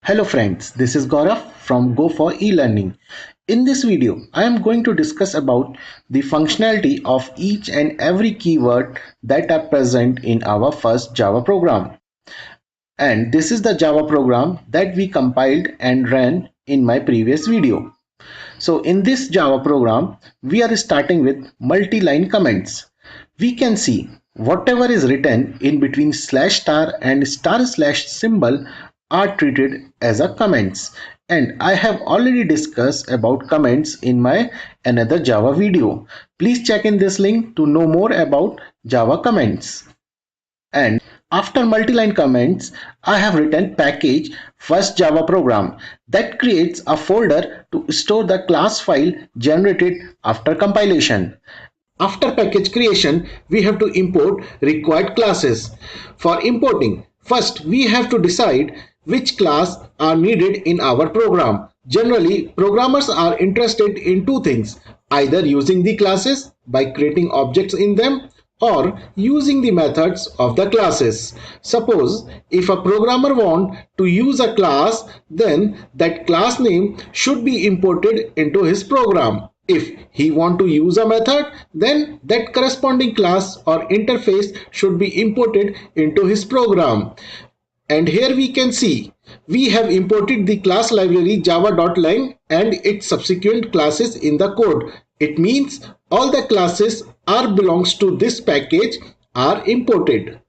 Hello friends, this is Gaurav from Go for eLearning. In this video, I am going to discuss about the functionality of each and every keyword that are present in our first Java program. And this is the Java program that we compiled and ran in my previous video. So in this Java program, we are starting with multi-line comments. We can see whatever is written in between slash star and star slash symbol are treated as a comments. And I have already discussed about comments in my another Java video. Please check in this link to know more about Java comments. And after multi-line comments, I have written package first Java program that creates a folder to store the class file generated after compilation. After package creation, we have to import required classes. For importing, first we have to decide which class are needed in our program. Generally, programmers are interested in two things, either using the classes by creating objects in them or using the methods of the classes. Suppose if a programmer wants to use a class, then that class name should be imported into his program. If he want to use a method, then that corresponding class or interface should be imported into his program. And here we can see we have imported the class library java.lang and its subsequent classes in the code. It means all the classes are belongs to this package are imported.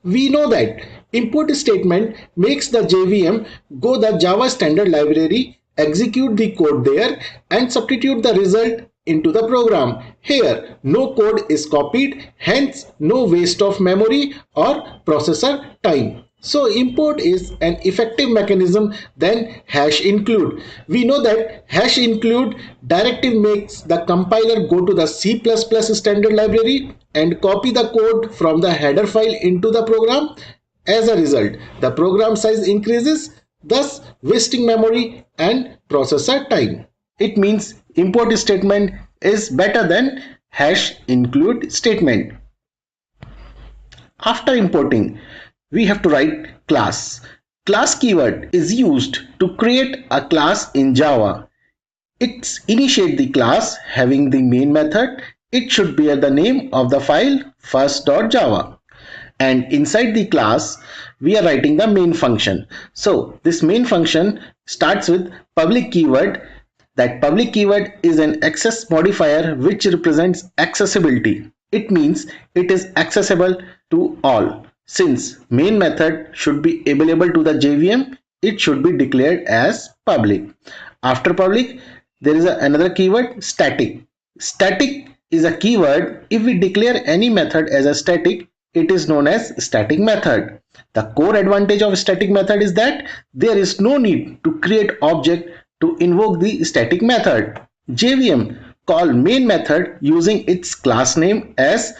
We know that import statement makes the JVM go the Java standard library, execute the code there and substitute the result into the program. Here no code is copied, hence no waste of memory or processor time. So import is an effective mechanism than hash include. We know that hash include directive makes the compiler go to the C++ standard library and copy the code from the header file into the program. As a result, the program size increases, thus wasting memory and processor time. It means import statement is better than hash include statement. After importing, we have to write class. Class keyword is used to create a class in Java. It's initiate the class having the main method. It should bear the name of the file first.java. And inside the class, we are writing the main function. So this main function starts with public keyword. That public keyword is an access modifier which represents accessibility. It means it is accessible to all. Since main method should be available to the JVM, it should be declared as public. After public, there is another keyword static. Static is a keyword. If we declare any method as a static, it is known as static method. The core advantage of static method is that there is no need to create object to invoke the static method. JVM call main method using its class name as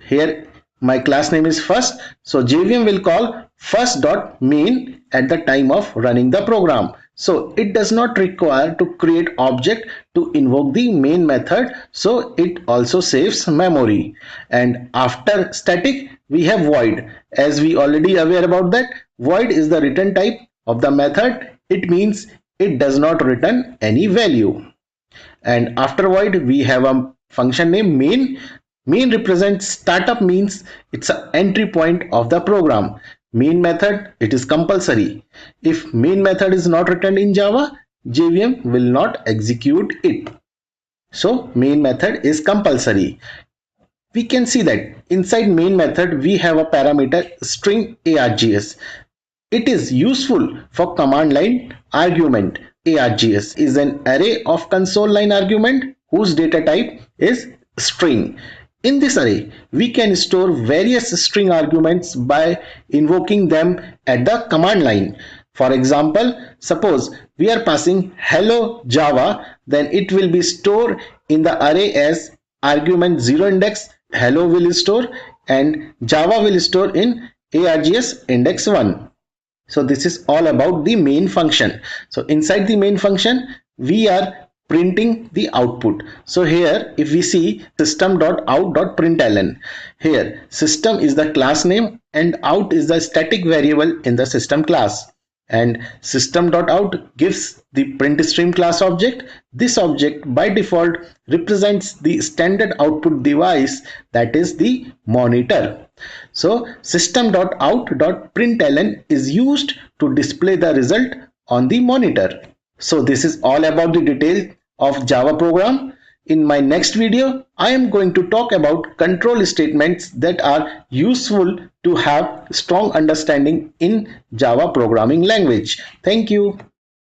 here my class name is first, so JVM will call first.main at the time of running the program. So it does not require to create object to invoke the main method, so it also saves memory. And after static we have void. As we already aware about that, void is the return type of the method. It means it does not return any value. And after void we have a function name main. Main represents startup, means it's an entry point of the program. Main method, it is compulsory. If main method is not returned in Java, JVM will not execute it. So main method is compulsory. We can see that inside main method we have a parameter string args. It is useful for command line argument. Args is an array of console line argument whose data type is string. In this array, we can store various string arguments by invoking them at the command line. For example, suppose we are passing hello Java, then it will be stored in the array as argument 0 index, hello will store and Java will store in args index 1. So this is all about the main function. So inside the main function, we are printing the output. So here if we see system.out.println, here system is the class name and out is the static variable in the system class. And system.out gives the print stream class object. This object by default represents the standard output device, that is the monitor. So system.out.println is used to display the result on the monitor. So this is all about the detail of Java program. In my next video, I am going to talk about control statements that are useful to have strong understanding in Java programming language. Thank you.